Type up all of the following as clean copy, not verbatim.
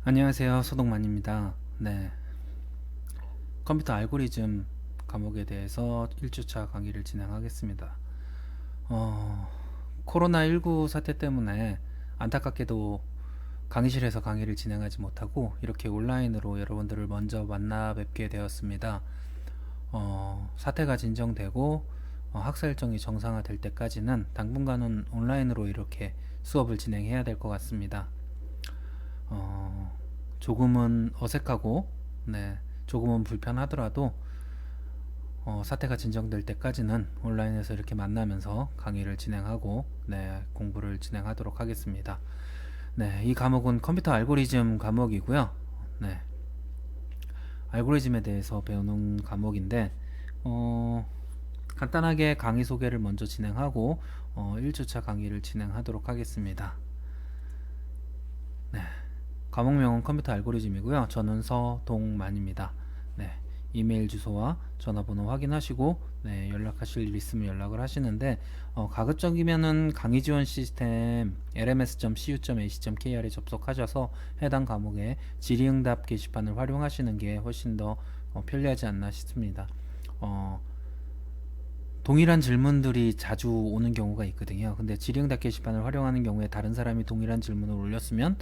안녕하세요. 소독만입니다. 네. 컴퓨터 알고리즘 과목에 대해서 1주차 강의를 진행하겠습니다. 어, 코로나19 사태 때문에 안타깝게도 강의실에서 강의를 진행하지 못하고 이렇게 온라인으로 여러분들을 먼저 만나 뵙게 되었습니다. 사태가 진정되고 학사 일정이 정상화될 때까지는 당분간은 온라인으로 이렇게 수업을 진행해야 될 것 같습니다. 조금은 어색하고 조금은 불편하더라도 사태가 진정될 때까지는 온라인에서 이렇게 만나면서 강의를 진행하고 공부를 진행하도록 하겠습니다. 이 과목은 컴퓨터 알고리즘 과목이고요. 알고리즘에 대해서 배우는 과목인데 간단하게 강의 소개를 먼저 진행하고 1주차 강의를 진행하도록 하겠습니다. 과목명은 컴퓨터 알고리즘이고요. 저는 서동만입니다. 이메일 주소와 전화번호 확인하시고 연락하실 일 있으면 연락을 하시는데 가급적이면은 강의 지원 시스템 lms.cu.ac.kr에 접속하셔서 해당 과목의 질의응답 게시판을 활용하시는 게 훨씬 더 편리하지 않나 싶습니다. 동일한 질문들이 자주 오는 경우가 있거든요. 근데 질의응답 게시판을 활용하는 경우에 다른 사람이 동일한 질문을 올렸으면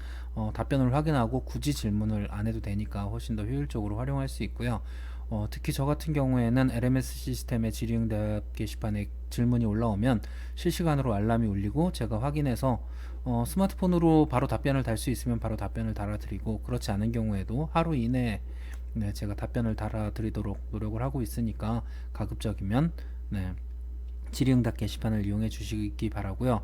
답변을 확인하고 굳이 질문을 안 해도 되니까 훨씬 더 효율적으로 활용할 수 있고요. 특히 저 같은 경우에는 LMS 시스템의 질의응답 게시판에 질문이 올라오면 실시간으로 알람이 울리고 제가 확인해서 스마트폰으로 바로 답변을 달 수 있으면 바로 답변을 달아드리고, 그렇지 않은 경우에도 하루 이내에 제가 답변을 달아드리도록 노력을 하고 있으니까 가급적이면 질의응답 게시판을 이용해 주시기 바라고요.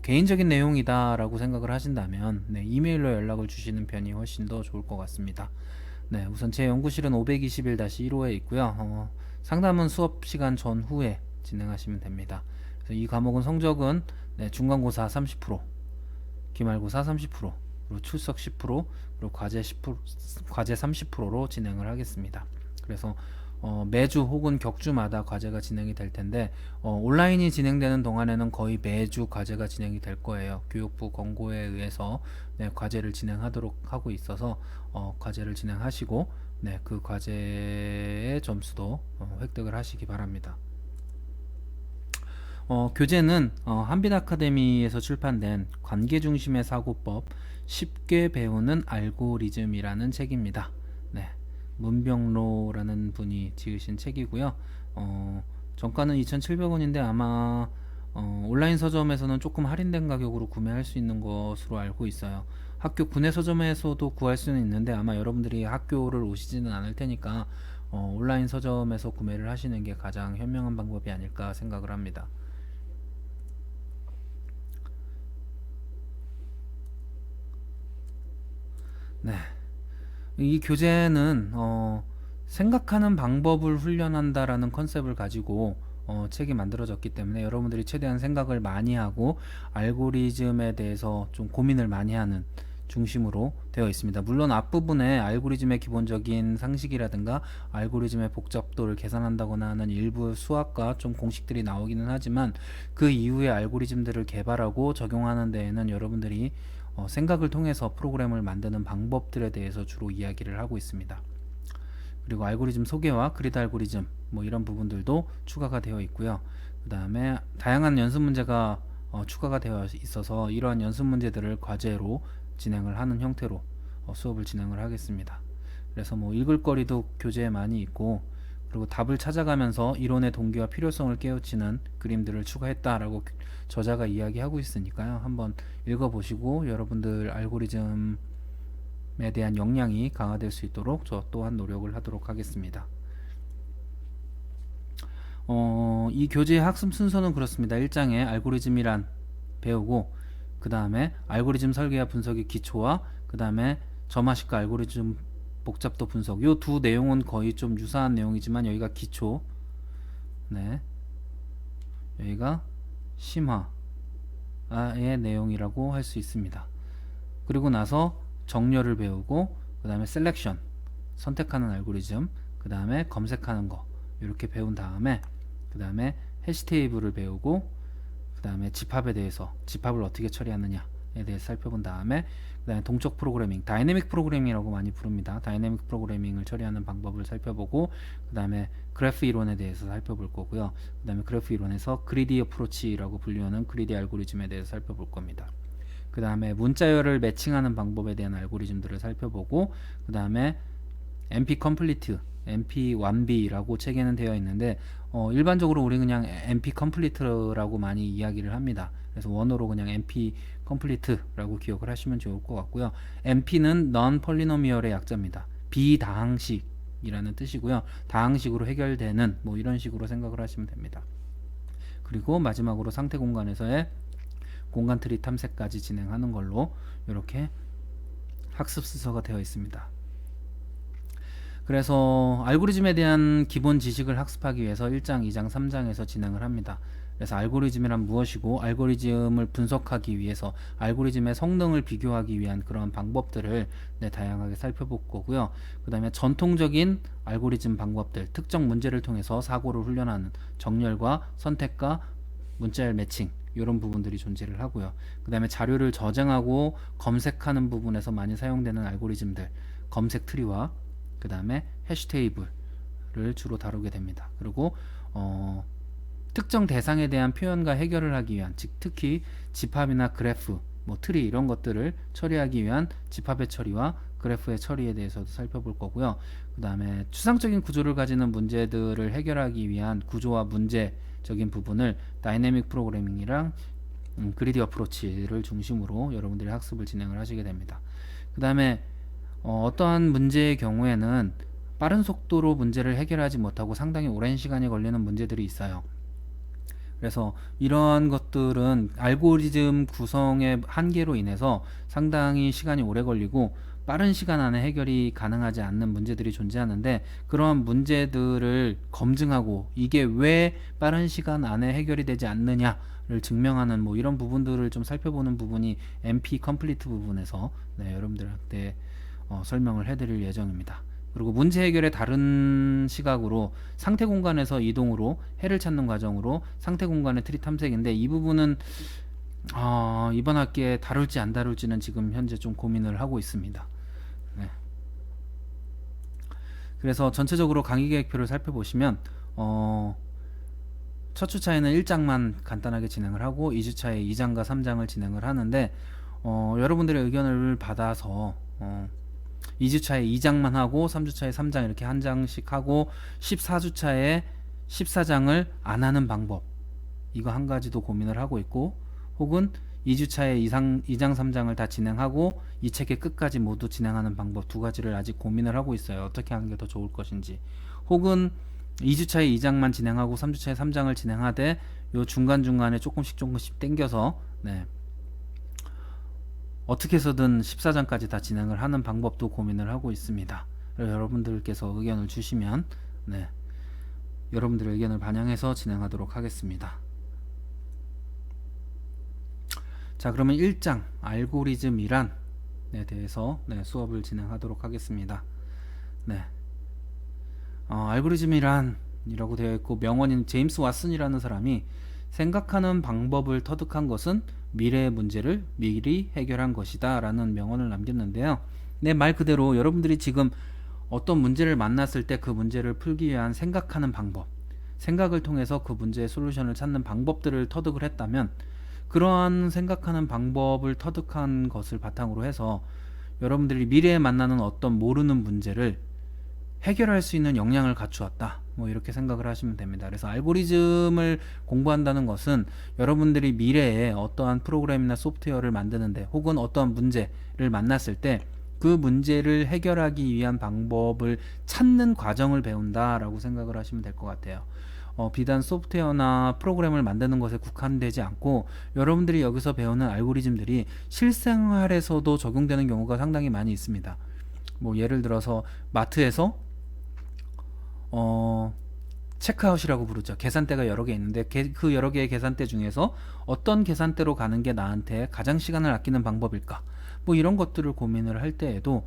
개인적인 내용이다라고 생각을 하신다면 이메일로 연락을 주시는 편이 훨씬 더 좋을 것 같습니다. 우선 제 연구실은 521-1호에 있고요. 상담은 수업 시간 전후에 진행하시면 됩니다. 그래서 이 과목은 성적은 중간고사 30%, 기말고사 30%, 그리고 출석 10%, 그리고 과제 30%로 진행을 하겠습니다. 그래서 매주 혹은 격주마다 과제가 진행이 될 텐데 온라인이 진행되는 동안에는 거의 매주 과제가 진행이 될 거예요. 교육부 권고에 의해서 과제를 진행하도록 하고 있어서 과제를 진행하시고 그 과제의 점수도 획득을 하시기 바랍니다. 교재는 한빛 아카데미에서 출판된 관계 중심의 사고법 쉽게 배우는 알고리즘이라는 책입니다. 문병로라는 분이 지으신 책이고요. 정가는 2,700원인데 아마 온라인 서점에서는 조금 할인된 가격으로 구매할 수 있는 것으로 알고 있어요. 학교 구내 서점에서도 구할 수는 있는데 아마 여러분들이 학교를 오시지는 않을 테니까 온라인 서점에서 구매를 하시는 게 가장 현명한 방법이 아닐까 생각을 합니다. 이 교재는 생각하는 방법을 훈련한다라는 컨셉을 가지고 책이 만들어졌기 때문에 여러분들이 최대한 생각을 많이 하고 알고리즘에 대해서 좀 고민을 많이 하는 중심으로 되어 있습니다. 물론 앞부분에 알고리즘의 기본적인 상식이라든가 알고리즘의 복잡도를 계산한다거나 하는 일부 수학과 좀 공식들이 나오기는 하지만 그 이후에 알고리즘들을 개발하고 적용하는 데에는 여러분들이 생각을 통해서 프로그램을 만드는 방법들에 대해서 주로 이야기를 하고 있습니다. 그리고 알고리즘 소개와 그리드 알고리즘 이런 부분들도 추가가 되어 있고요. 그 다음에 다양한 연습 문제가 추가가 되어 있어서 이러한 연습 문제들을 과제로 진행을 하는 형태로 수업을 진행을 하겠습니다. 그래서 읽을 거리도 교재에 많이 있고, 그리고 답을 찾아가면서 이론의 동기와 필요성을 깨우치는 그림들을 추가했다라고 저자가 이야기하고 있으니까요. 한번 읽어보시고 여러분들 알고리즘에 대한 역량이 강화될 수 있도록 저 또한 노력을 하도록 하겠습니다. 이 교재의 학습 순서는 그렇습니다. 1장에 알고리즘이란 배우고, 그 다음에 알고리즘 설계와 분석의 기초와 그 다음에 점화식과 알고리즘 복잡도 분석, 이 두 내용은 거의 좀 유사한 내용이지만 여기가 기초, 여기가 심화의 내용이라고 할 수 있습니다. 그리고 나서 정렬을 배우고, 그 다음에 셀렉션, 선택하는 알고리즘, 그 다음에 검색하는 거 이렇게 배운 다음에 그 다음에 해시 테이블을 배우고, 그 다음에 집합에 대해서 집합을 어떻게 처리하느냐 대해서 살펴본 다음에 그 다음에 동적 프로그래밍, 다이내믹 프로그래밍이라고 많이 부릅니다. 다이내믹 프로그래밍을 처리하는 방법을 살펴보고 그 다음에 그래프 이론에 대해서 살펴볼 거고요. 그 다음에 그래프 이론에서 그리디 어프로치라고 불리우는 그리디 알고리즘에 대해서 살펴볼 겁니다. 그 다음에 문자열을 매칭하는 방법에 대한 알고리즘들을 살펴보고 그 다음에 NP 컴플리트, NP1B라고 책에는 되어 있는데 일반적으로 우리 그냥 NP 컴플리트라고 많이 이야기를 합니다. 그래서 원어로 그냥 NP 컴플리트라고 기억을 하시면 좋을 것 같고요. NP는 non 폴리노미얼의 약자입니다. 비다항식이라는 뜻이고요. 다항식으로 해결되는 뭐 이런 식으로 생각을 하시면 됩니다. 그리고 마지막으로 상태 공간에서의 공간 트리 탐색까지 진행하는 걸로 이렇게 학습 순서가 되어 있습니다. 그래서 알고리즘에 대한 기본 지식을 학습하기 위해서 1장, 2장, 3장에서 진행을 합니다. 그래서 알고리즘이란 무엇이고 알고리즘을 분석하기 위해서 알고리즘의 성능을 비교하기 위한 그런 방법들을 다양하게 살펴볼 거고요. 그 다음에 전통적인 알고리즘 방법들, 특정 문제를 통해서 사고를 훈련하는 정렬과 선택과 문자열 매칭 이런 부분들이 존재를 하고요. 그 다음에 자료를 저장하고 검색하는 부분에서 많이 사용되는 알고리즘들, 검색 트리와 그 다음에 해시 테이블을 주로 다루게 됩니다. 그리고 특정 대상에 대한 표현과 해결을 하기 위한, 즉 특히 집합이나 그래프, 뭐 트리 이런 것들을 처리하기 위한 집합의 처리와 그래프의 처리에 대해서도 살펴볼 거고요. 그 다음에 추상적인 구조를 가지는 문제들을 해결하기 위한 구조와 문제적인 부분을 다이내믹 프로그래밍이랑 그리디 어프로치를 중심으로 여러분들이 학습을 진행을 하시게 됩니다. 그 다음에 어떠한 문제의 경우에는 빠른 속도로 문제를 해결하지 못하고 상당히 오랜 시간이 걸리는 문제들이 있어요. 그래서 이러한 것들은 알고리즘 구성의 한계로 인해서 상당히 시간이 오래 걸리고 빠른 시간 안에 해결이 가능하지 않는 문제들이 존재하는데, 그러한 문제들을 검증하고 이게 왜 빠른 시간 안에 해결이 되지 않느냐를 증명하는 뭐 이런 부분들을 좀 살펴보는 부분이 NP 컴플리트 부분에서 여러분들한테 설명을 해드릴 예정입니다. 그리고 문제 해결의 다른 시각으로 상태 공간에서 이동으로 해를 찾는 과정으로 상태 공간의 트리 탐색인데, 이 부분은 이번 학기에 다룰지 안 다룰지는 지금 현재 좀 고민을 하고 있습니다. 네. 그래서 전체적으로 강의 계획표를 살펴보시면 첫 주차에는 1장만 간단하게 진행을 하고 2주차에 2장과 3장을 진행을 하는데, 여러분들의 의견을 받아서 2주차에 2장만 하고 3주차에 3장 이렇게 한 장씩 하고 14주차에 14장을 안 하는 방법, 이거 한 가지도 고민을 하고 있고, 혹은 2주차에 2장 3장을 다 진행하고 이 책의 끝까지 모두 진행하는 방법, 두 가지를 아직 고민을 하고 있어요. 어떻게 하는 게 더 좋을 것인지. 혹은 2주차에 2장만 진행하고 3주차에 3장을 진행하되 요 중간중간에 조금씩 땡겨서 어떻게 해서든 14장까지 다 진행을 하는 방법도 고민을 하고 있습니다. 여러분들께서 의견을 주시면 여러분들의 의견을 반영해서 진행하도록 하겠습니다. 자, 그러면 1장 알고리즘이란에 대해서 수업을 진행하도록 하겠습니다. 알고리즘이란이라고 되어 있고, 명언인 제임스 왓슨이라는 사람이 생각하는 방법을 터득한 것은 미래의 문제를 미리 해결한 것이다 라는 명언을 남겼는데요. 말 그대로 여러분들이 지금 어떤 문제를 만났을 때 그 문제를 풀기 위한 생각하는 방법, 생각을 통해서 그 문제의 솔루션을 찾는 방법들을 터득을 했다면, 그러한 생각하는 방법을 터득한 것을 바탕으로 해서 여러분들이 미래에 만나는 어떤 모르는 문제를 해결할 수 있는 역량을 갖추었다, 뭐 이렇게 생각을 하시면 됩니다. 그래서 알고리즘을 공부한다는 것은 여러분들이 미래에 어떠한 프로그램이나 소프트웨어를 만드는데, 혹은 어떠한 문제를 만났을 때 그 문제를 해결하기 위한 방법을 찾는 과정을 배운다라고 생각을 하시면 될 것 같아요. 비단 소프트웨어나 프로그램을 만드는 것에 국한되지 않고 여러분들이 여기서 배우는 알고리즘들이 실생활에서도 적용되는 경우가 상당히 많이 있습니다. 뭐 예를 들어서 마트에서 체크아웃이라고 부르죠. 계산대가 여러 개 있는데 그 여러 개의 계산대 중에서 어떤 계산대로 가는 게 나한테 가장 시간을 아끼는 방법일까? 뭐 이런 것들을 고민을 할 때에도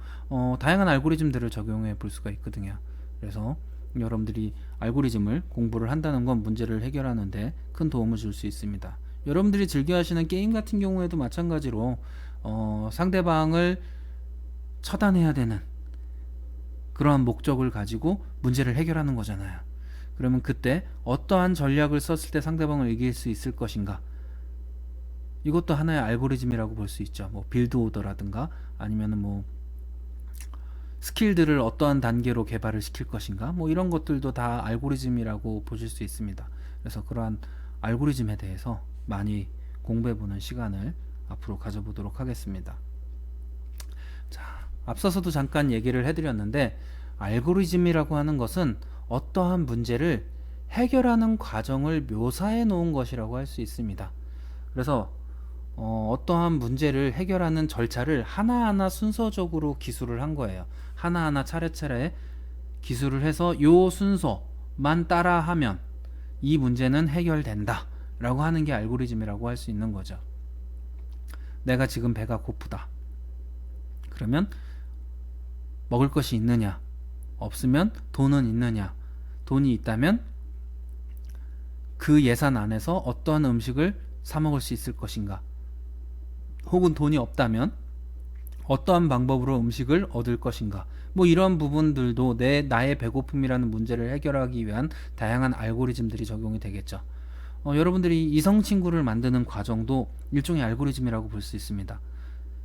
다양한 알고리즘들을 적용해 볼 수가 있거든요. 그래서 여러분들이 알고리즘을 공부를 한다는 건 문제를 해결하는 데 큰 도움을 줄 수 있습니다. 여러분들이 즐겨 하시는 게임 같은 경우에도 마찬가지로 상대방을 처단해야 되는 그러한 목적을 가지고 문제를 해결하는 거잖아요. 그러면 그때 어떠한 전략을 썼을 때 상대방을 이길 수 있을 것인가? 이것도 하나의 알고리즘이라고 볼 수 있죠. 뭐 빌드 오더라든가 아니면은 뭐 스킬들을 어떠한 단계로 개발을 시킬 것인가? 뭐 이런 것들도 다 알고리즘이라고 보실 수 있습니다. 그래서 그러한 알고리즘에 대해서 많이 공부해보는 시간을 앞으로 가져보도록 하겠습니다. 자, 앞서서도 잠깐 얘기를 해드렸는데 알고리즘이라고 하는 것은 어떠한 문제를 해결하는 과정을 묘사해 놓은 것이라고 할 수 있습니다. 그래서 어떠한 문제를 해결하는 절차를 하나하나 순서적으로 기술을 한 거예요. 하나하나 차례차례 기술을 해서 요 순서만 따라하면 이 문제는 해결된다 라고 하는 게 알고리즘이라고 할 수 있는 거죠. 내가 지금 배가 고프다. 그러면 먹을 것이 있느냐? 없으면 돈은 있느냐? 돈이 있다면 그 예산 안에서 어떠한 음식을 사 먹을 수 있을 것인가? 혹은 돈이 없다면 어떠한 방법으로 음식을 얻을 것인가? 뭐 이런 부분들도 나의 배고픔이라는 문제를 해결하기 위한 다양한 알고리즘들이 적용이 되겠죠. 여러분들이 이성 친구를 만드는 과정도 일종의 알고리즘이라고 볼 수 있습니다.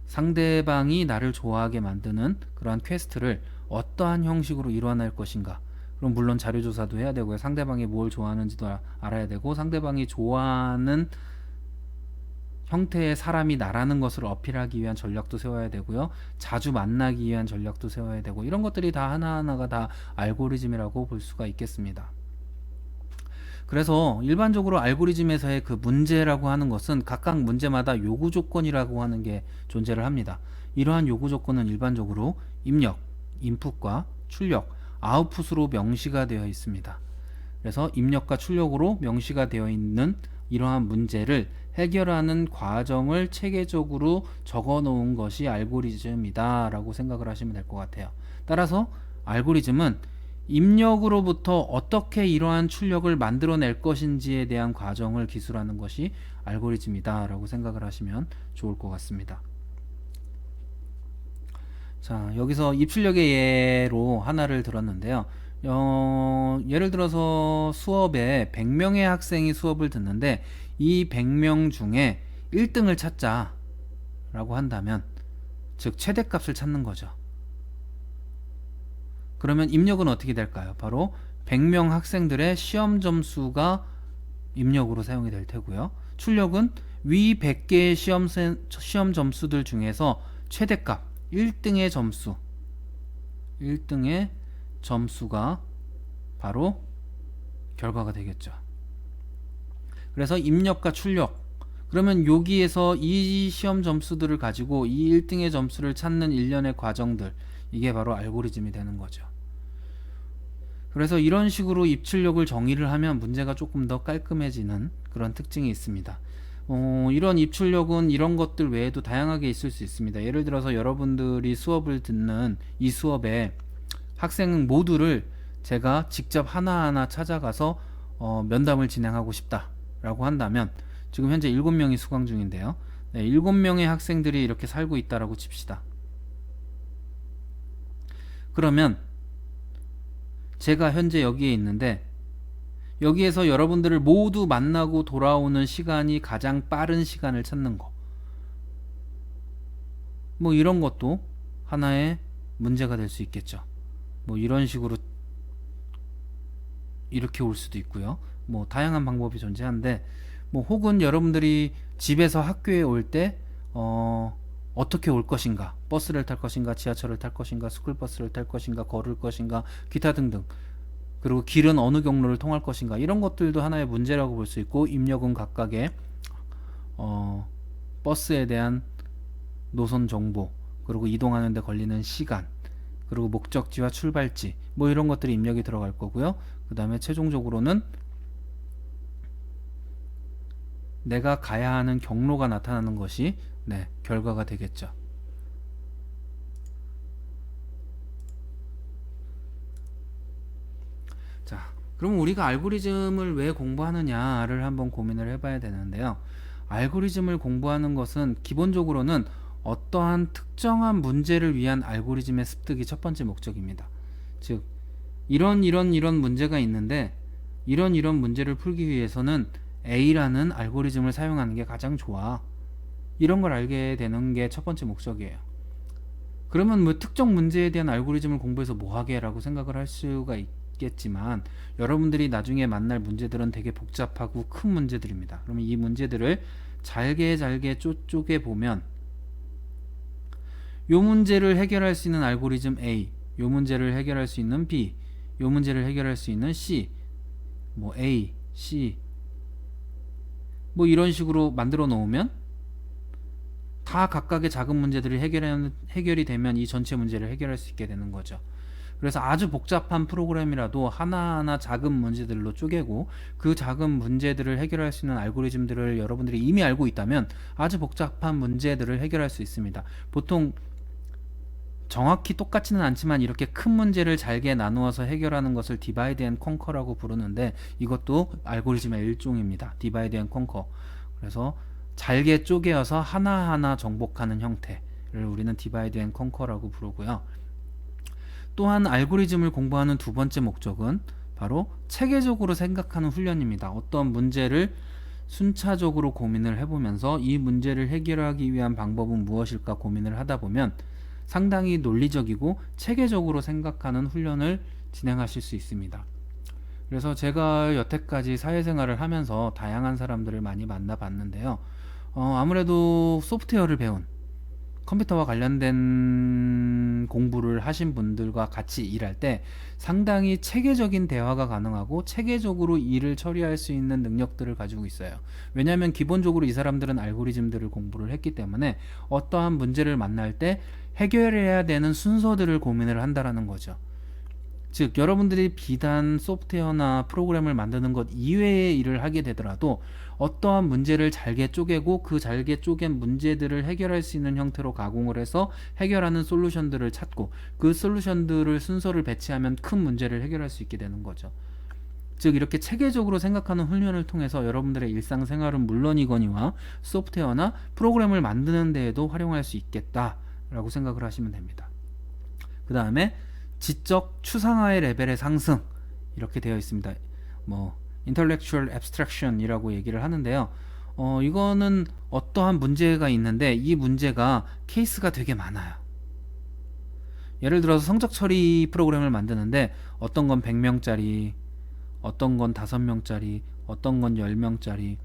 상대방이 나를 좋아하게 만드는 그러한 퀘스트를 어떠한 형식으로 이뤄낼 것인가. 그럼 물론 자료조사도 해야 되고요. 상대방이 뭘 좋아하는지도 알아야 되고 상대방이 좋아하는 형태의 사람이 나라는 것을 어필하기 위한 전략도 세워야 되고요. 자주 만나기 위한 전략도 세워야 되고 이런 것들이 다 하나하나가 다 알고리즘이라고 볼 수가 있겠습니다. 그래서 일반적으로 알고리즘에서의 그 문제라고 하는 것은 각각 문제마다 요구 조건이라고 하는 게 존재를 합니다. 이러한 요구 조건은 일반적으로 입력, 인풋과 출력, 아웃풋으로 명시가 되어 있습니다. 그래서 입력과 출력으로 명시가 되어 있는 이러한 문제를 해결하는 과정을 체계적으로 적어 놓은 것이 알고리즘이다 라고 생각을 하시면 될 것 같아요. 따라서 알고리즘은 입력으로부터 어떻게 이러한 출력을 만들어낼 것인지에 대한 과정을 기술하는 것이 알고리즘이다 라고 생각을 하시면 좋을 것 같습니다. 자, 여기서 입출력의 예로 하나를 들었는데요. 예를 들어서 수업에 100명의 학생이 수업을 듣는데 이 100명 중에 1등을 찾자 라고 한다면 즉 최대값을 찾는 거죠. 그러면 입력은 어떻게 될까요? 바로 100명 학생들의 시험 점수가 입력으로 사용이 될 테고요. 출력은 위 100개의 시험 점수들 중에서 최대값 1등의 점수가 바로 결과가 되겠죠. 그래서 입력과 출력, 그러면 여기에서 이 시험 점수들을 가지고 이 1등의 점수를 찾는 일련의 과정들, 이게 바로 알고리즘이 되는 거죠. 그래서 이런 식으로 입출력을 정의를 하면 문제가 조금 더 깔끔해지는 그런 특징이 있습니다. 이런 입출력은 이런 것들 외에도 다양하게 있을 수 있습니다. 예를 들어서 여러분들이 수업을 듣는 이 수업에 학생 모두를 제가 직접 하나하나 찾아가서 면담을 진행하고 싶다라고 한다면 지금 현재 7명이 수강 중인데요. 네, 7명의 학생들이 이렇게 살고 있다라고 칩시다. 그러면 제가 현재 여기에 있는데 여기에서 여러분들을 모두 만나고 돌아오는 시간이 가장 빠른 시간을 찾는 거, 뭐 이런 것도 하나의 문제가 될 수 있겠죠. 뭐 이런 식으로 이렇게 올 수도 있고요. 뭐 다양한 방법이 존재하는데 뭐 혹은 여러분들이 집에서 학교에 올 때 어떻게 올 것인가, 버스를 탈 것인가, 지하철을 탈 것인가, 스쿨버스를 탈 것인가, 걸을 것인가, 기타 등등, 그리고 길은 어느 경로를 통할 것인가, 이런 것들도 하나의 문제라고 볼 수 있고, 입력은 각각의 버스에 대한 노선 정보, 그리고 이동하는 데 걸리는 시간, 그리고 목적지와 출발지, 뭐 이런 것들이 입력이 들어갈 거고요. 그 다음에 최종적으로는 내가 가야 하는 경로가 나타나는 것이 결과가 되겠죠. 자, 그럼 우리가 알고리즘을 왜 공부하느냐를 한번 고민을 해봐야 되는데요. 알고리즘을 공부하는 것은 기본적으로는 어떠한 특정한 문제를 위한 알고리즘의 습득이 첫 번째 목적입니다. 즉 이런 문제가 있는데 이런 문제를 풀기 위해서는 A라는 알고리즘을 사용하는 게 가장 좋아. 이런 걸 알게 되는 게 첫 번째 목적이에요. 그러면 뭐 특정 문제에 대한 알고리즘을 공부해서 뭐 하게 라고 생각을 할 수가 있겠지만, 여러분들이 나중에 만날 문제들은 되게 복잡하고 큰 문제들입니다. 그러면 이 문제들을 잘게 쪼개 보면 요 문제를 해결할 수 있는 알고리즘 A, 요 문제를 해결할 수 있는 B, 요 문제를 해결할 수 있는 C, 뭐 A, C, 뭐 이런 식으로 만들어 놓으면 다 각각의 작은 문제들이 해결이 되면 이 전체 문제를 해결할 수 있게 되는 거죠. 그래서 아주 복잡한 프로그램이라도 하나하나 작은 문제들로 쪼개고 그 작은 문제들을 해결할 수 있는 알고리즘들을 여러분들이 이미 알고 있다면 아주 복잡한 문제들을 해결할 수 있습니다. 보통 정확히 똑같지는 않지만 이렇게 큰 문제를 잘게 나누어서 해결하는 것을 디바이드 앤 컨커라고 부르는데, 이것도 알고리즘의 일종입니다. 디바이드 앤 컨커. 그래서 잘게 쪼개어서 하나하나 정복하는 형태를 우리는 디바이드 앤 컨커라고 부르고요. 또한 알고리즘을 공부하는 두 번째 목적은 바로 체계적으로 생각하는 훈련입니다. 어떤 문제를 순차적으로 고민을 해보면서 이 문제를 해결하기 위한 방법은 무엇일까 고민을 하다 보면 상당히 논리적이고 체계적으로 생각하는 훈련을 진행하실 수 있습니다. 그래서 제가 여태까지 사회생활을 하면서 다양한 사람들을 많이 만나봤는데요. 아무래도 소프트웨어를 배운 컴퓨터와 관련된 공부를 하신 분들과 같이 일할 때 상당히 체계적인 대화가 가능하고 체계적으로 일을 처리할 수 있는 능력들을 가지고 있어요. 왜냐하면 기본적으로 이 사람들은 알고리즘들을 공부를 했기 때문에 어떠한 문제를 만날 때 해결해야 되는 순서들을 고민을 한다라는 거죠. 즉 여러분들이 비단 소프트웨어나 프로그램을 만드는 것 이외의 일을 하게 되더라도 어떠한 문제를 잘게 쪼개고 그 잘게 쪼갠 문제들을 해결할 수 있는 형태로 가공을 해서 해결하는 솔루션들을 찾고 그 솔루션들을 순서를 배치하면 큰 문제를 해결할 수 있게 되는 거죠. 즉 이렇게 체계적으로 생각하는 훈련을 통해서 여러분들의 일상생활은 물론이거니와 소프트웨어나 프로그램을 만드는 데에도 활용할 수 있겠다라고 생각을 하시면 됩니다. 그 다음에 지적 추상화의 레벨의 상승, 이렇게 되어 있습니다. 뭐 intellectual abstraction이라고 얘기를 하는데요. 이거는 어떠한 문제가 있는데 이 문제가 케이스가 되게 많아요. 예를 들어서 성적 처리 프로그램을 만드는데 어떤 건 100명짜리, 어떤 건 5명짜리, 어떤 건 10명짜리,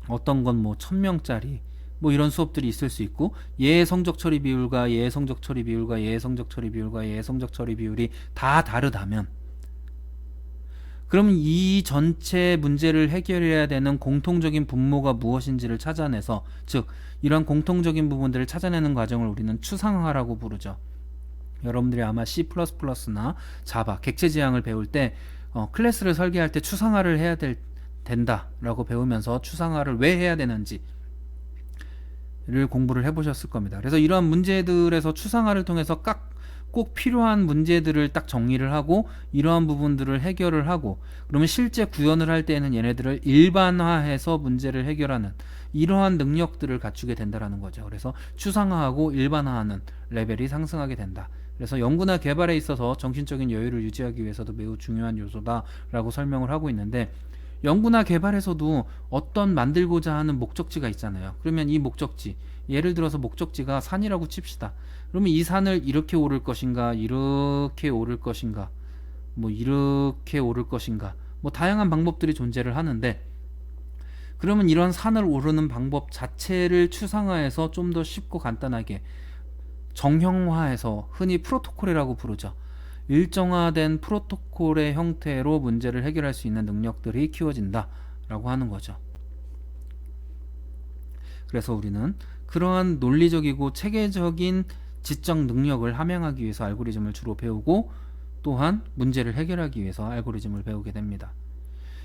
어떤 건 뭐 1000명짜리, 뭐 이런 수업들이 있을 수 있고, 얘의 성적 처리 비율과 얘의 성적 처리 비율과 얘의 성적 처리 비율과 얘의 성적 처리 비율이 다 다르다면, 그러면 이 전체 문제를 해결해야 되는 공통적인 분모가 무엇인지를 찾아내서, 즉 이런 공통적인 부분들을 찾아내는 과정을 우리는 추상화라고 부르죠. 여러분들이 아마 C++나 자바, 객체 지향을 배울 때 클래스를 설계할 때 추상화를 해야 된다라고 배우면서 추상화를 왜 해야 되는지 를 공부를 해보셨을 겁니다. 그래서 이러한 문제들에서 추상화를 통해서 꼭 필요한 문제들을 딱 정리를 하고 이러한 부분들을 해결을 하고, 그러면 실제 구현을 할 때는 얘네들을 일반화해서 문제를 해결하는 이러한 능력들을 갖추게 된다는 거죠. 그래서 추상화하고 일반화하는 레벨이 상승하게 된다. 그래서 연구나 개발에 있어서 정신적인 여유를 유지하기 위해서도 매우 중요한 요소다라고 설명을 하고 있는데, 연구나 개발에서도 어떤 만들고자 하는 목적지가 있잖아요. 그러면 이 목적지, 예를 들어서 목적지가 산이라고 칩시다. 그러면 이 산을 이렇게 오를 것인가, 이렇게 오를 것인가, 뭐 이렇게 오를 것인가, 뭐 다양한 방법들이 존재를 하는데, 그러면 이런 산을 오르는 방법 자체를 추상화해서 좀 더 쉽고 간단하게 정형화해서 흔히 프로토콜이라고 부르죠. 일정화된 프로토콜의 형태로 문제를 해결할 수 있는 능력들이 키워진다 라고 하는 거죠. 그래서 우리는 그러한 논리적이고 체계적인 지적 능력을 함양하기 위해서 알고리즘을 주로 배우고, 또한 문제를 해결하기 위해서 알고리즘을 배우게 됩니다.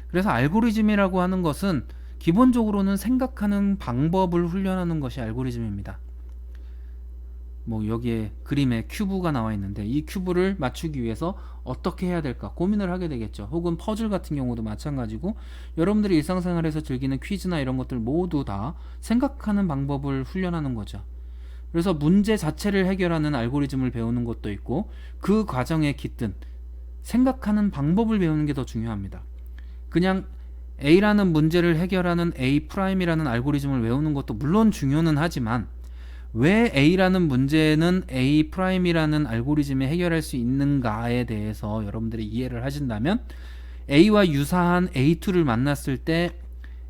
그래서 알고리즘이라고 하는 것은 기본적으로는 생각하는 방법을 훈련하는 것이 알고리즘입니다. 뭐 여기에 그림에 큐브가 나와 있는데 이 큐브를 맞추기 위해서 어떻게 해야 될까 고민을 하게 되겠죠. 혹은 퍼즐 같은 경우도 마찬가지고 여러분들이 일상생활에서 즐기는 퀴즈나 이런 것들 모두 다 생각하는 방법을 훈련하는 거죠. 그래서 문제 자체를 해결하는 알고리즘을 배우는 것도 있고 그 과정에 깃든 생각하는 방법을 배우는 게 더 중요합니다. 그냥 A라는 문제를 해결하는 A'이라는 알고리즘을 외우는 것도 물론 중요는 하지만 왜 A라는 문제는 A'이라는 알고리즘에 해결할 수 있는가에 대해서 여러분들이 이해를 하신다면 A와 유사한 A2를 만났을 때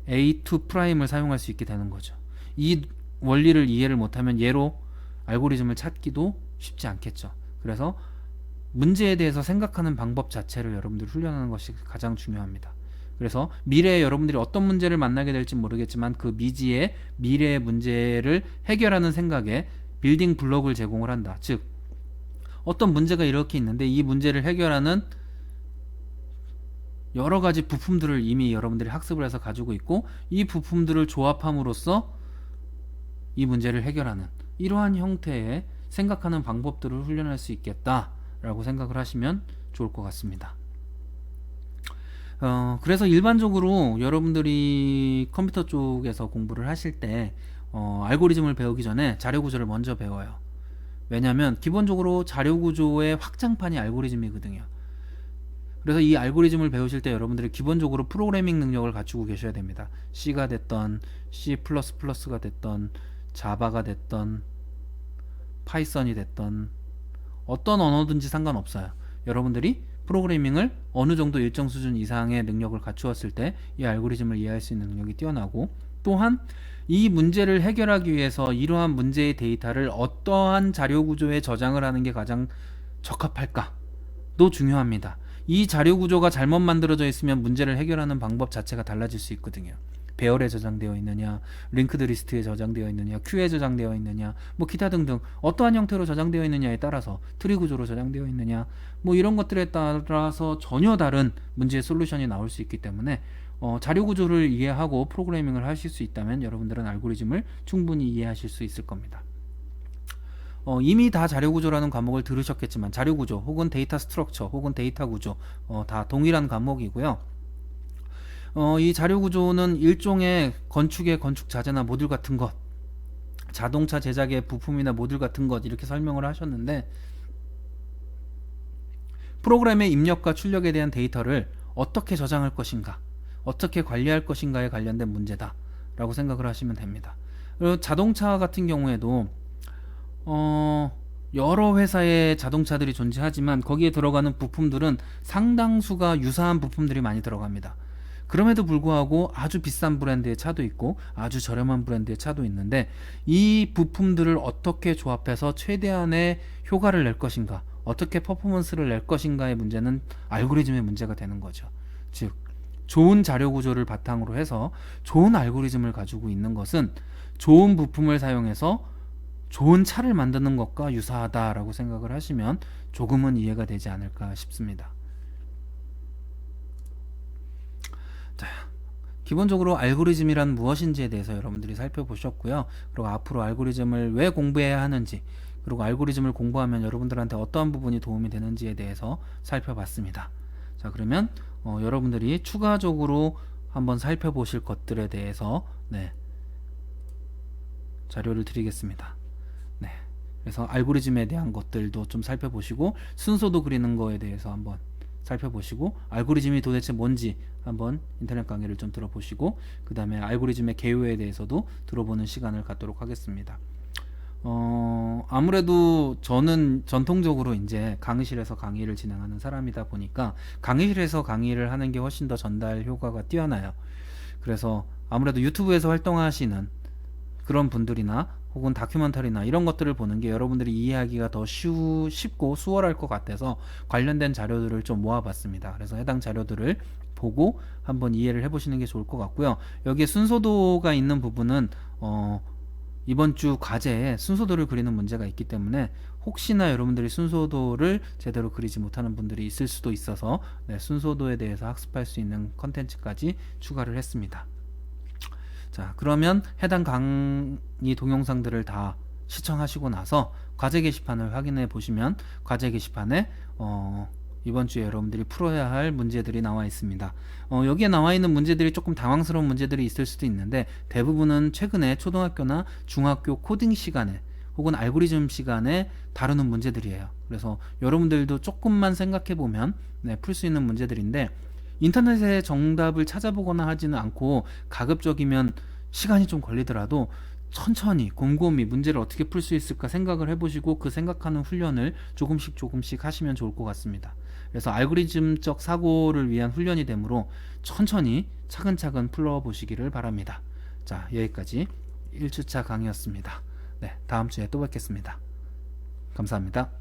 A2'을 사용할 수 있게 되는 거죠. 이 원리를 이해를 못하면 얘로 알고리즘을 찾기도 쉽지 않겠죠. 그래서 문제에 대해서 생각하는 방법 자체를 여러분들이 훈련하는 것이 가장 중요합니다. 그래서 미래에 여러분들이 어떤 문제를 만나게 될지 모르겠지만 그 미지의 미래의 문제를 해결하는 생각에 빌딩 블록을 제공을 한다. 즉 어떤 문제가 이렇게 있는데 이 문제를 해결하는 여러 가지 부품들을 이미 여러분들이 학습을 해서 가지고 있고 이 부품들을 조합함으로써 이 문제를 해결하는 이러한 형태의 생각하는 방법들을 훈련할 수 있겠다라고 생각을 하시면 좋을 것 같습니다. 그래서 일반적으로 여러분들이 컴퓨터 쪽에서 공부를 하실 때 알고리즘을 배우기 전에 자료구조를 먼저 배워요. 왜냐하면 기본적으로 자료구조의 확장판이 알고리즘이거든요. 그래서 이 알고리즘을 배우실 때 여러분들이 기본적으로 프로그래밍 능력을 갖추고 계셔야 됩니다. C가 됐던 C++가 됐던 자바가 됐던 파이썬이 됐던 어떤 언어든지 상관없어요. 여러분들이 프로그래밍을 어느 정도 일정 수준 이상의 능력을 갖추었을 때 이 알고리즘을 이해할 수 있는 능력이 뛰어나고 또한 이 문제를 해결하기 위해서 이러한 문제의 데이터를 어떠한 자료 구조에 저장을 하는 게 가장 적합할까도 중요합니다. 이 자료 구조가 잘못 만들어져 있으면 문제를 해결하는 방법 자체가 달라질 수 있거든요. 배열에 저장되어 있느냐, 링크드 리스트에 저장되어 있느냐, 큐에 저장되어 있느냐, 뭐 기타 등등 어떠한 형태로 저장되어 있느냐에 따라서 트리 구조로 저장되어 있느냐, 뭐 이런 것들에 따라서 전혀 다른 문제의 솔루션이 나올 수 있기 때문에 자료 구조를 이해하고 프로그래밍을 하실 수 있다면 여러분들은 알고리즘을 충분히 이해하실 수 있을 겁니다. 이미 다 자료구조라는 과목을 들으셨겠지만 자료구조 혹은 데이터 스트럭처 혹은 데이터 구조 다 동일한 과목이고요. 이 자료구조는 일종의 건축의 건축 자재나 모듈 같은 것, 자동차 제작의 부품이나 모듈 같은 것 이렇게 설명을 하셨는데 프로그램의 입력과 출력에 대한 데이터를 어떻게 저장할 것인가, 어떻게 관리할 것인가에 관련된 문제다 라고 생각을 하시면 됩니다. 그리고 자동차 같은 경우에도 여러 회사의 자동차들이 존재하지만 거기에 들어가는 부품들은 상당수가 유사한 부품들이 많이 들어갑니다. 그럼에도 불구하고 아주 비싼 브랜드의 차도 있고 아주 저렴한 브랜드의 차도 있는데 이 부품들을 어떻게 조합해서 최대한의 효과를 낼 것인가, 어떻게 퍼포먼스를 낼 것인가의 문제는 알고리즘의 문제가 되는 거죠. 즉 좋은 자료 구조를 바탕으로 해서 좋은 알고리즘을 가지고 있는 것은 좋은 부품을 사용해서 좋은 차를 만드는 것과 유사하다라고 생각을 하시면 조금은 이해가 되지 않을까 싶습니다. 자, 기본적으로 알고리즘이란 무엇인지에 대해서 여러분들이 살펴보셨고요. 그리고 앞으로 알고리즘을 왜 공부해야 하는지, 그리고 알고리즘을 공부하면 여러분들한테 어떠한 부분이 도움이 되는지에 대해서 살펴봤습니다. 자, 그러면 여러분들이 추가적으로 한번 살펴보실 것들에 대해서 자료를 드리겠습니다. 그래서 알고리즘에 대한 것들도 좀 살펴보시고 순서도 그리는 거에 대해서 한번 살펴보시고 알고리즘이 도대체 뭔지 한번 인터넷 강의를 좀 들어보시고 그 다음에 알고리즘의 개요에 대해서도 들어보는 시간을 갖도록 하겠습니다. 아무래도 저는 전통적으로 이제 강의실에서 강의를 진행하는 사람이다 보니까 강의실에서 강의를 하는 게 훨씬 더 전달 효과가 뛰어나요. 그래서 아무래도 유튜브에서 활동하시는 그런 분들이나 혹은 다큐멘터리나 이런 것들을 보는 게 여러분들이 이해하기가 더 쉽고 수월할 것 같아서 관련된 자료들을 좀 모아봤습니다. 그래서 해당 자료들을 보고 한번 이해를 해보시는 게 좋을 것 같고요. 여기에 순서도가 있는 부분은 이번 주 과제에 순서도를 그리는 문제가 있기 때문에 혹시나 여러분들이 순서도를 제대로 그리지 못하는 분들이 있을 수도 있어서 순서도에 대해서 학습할 수 있는 컨텐츠까지 추가를 했습니다. 자, 그러면 해당 강의 동영상들을 다 시청하시고 나서 과제 게시판을 확인해 보시면 과제 게시판에 이번 주에 여러분들이 풀어야 할 문제들이 나와 있습니다. 여기에 나와 있는 문제들이 조금 당황스러운 문제들이 있을 수도 있는데 대부분은 최근에 초등학교나 중학교 코딩 시간에 혹은 알고리즘 시간에 다루는 문제들이에요. 그래서 여러분들도 조금만 생각해 보면 풀 수 있는 문제들인데 인터넷에 정답을 찾아보거나 하지는 않고 가급적이면 시간이 좀 걸리더라도 천천히 곰곰이 문제를 어떻게 풀 수 있을까 생각을 해보시고 그 생각하는 훈련을 조금씩 하시면 좋을 것 같습니다. 그래서 알고리즘적 사고를 위한 훈련이 되므로 천천히 차근차근 풀어보시기를 바랍니다. 자, 여기까지 1주차 강의였습니다. 네, 다음 주에 또 뵙겠습니다. 감사합니다.